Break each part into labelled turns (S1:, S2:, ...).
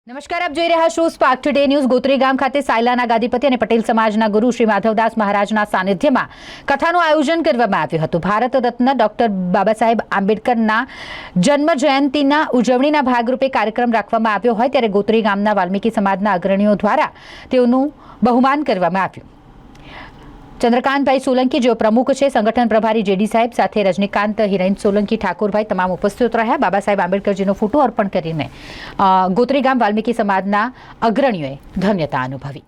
S1: નમસ્કાર, આપ જોઈ રહ્યા છો સ્પાર્ક ટુડે ન્યૂઝ। ગોત્રી ગામ ખાતે સાયલાના ગાદીપતિ અને પટેલ સમાજના ગુરુ શ્રી માધવદાસ મહારાજના સાનિધ્યમાં કથાનું આયોજન કરવામાં આવ્યું હતું। ભારત રત્ન ડોક્ટર બાબા સાહેબ આંબેડકરના જન્મ જયંતિના ઉજવણીના ભાગરૂપે કાર્યક્રમ રાખવામાં આવ્યો હોય ત્યારે ગોત્રી ગામના વાલ્મીકી સમાજના અગ્રણીઓ દ્વારા તેઓનું બહુમાન કરવામાં આવ્યું। चंद्रकांत सोलंकी जो प्रमुख है, संगठन प्रभारी जेडी साहेब साथ रजनीकांत हिरेन सोलंकी ठाकुर भाई तमाम उपस्थित रहा। बाबा साहेब आंबेडकरजीनो फोटो अर्पण करीने गोत्री गाम वाल्मीकी समाजना अग्रणीओए धन्यता अनुभवी।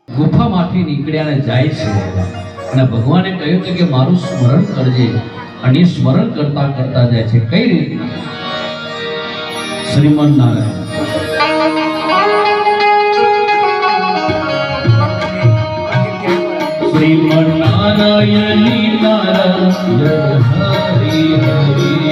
S2: ગુફામાંથી નીકળ્યા ને જાય છે અને ભગવાને કહ્યું કે મારું સ્મરણ કરજે અને સ્મરણ કરતા કરતા જાય છે। કઈ રીતે? શ્રીમન નારાયણ શ્રીમન નારાયણ નારાયણ હરિ હરિ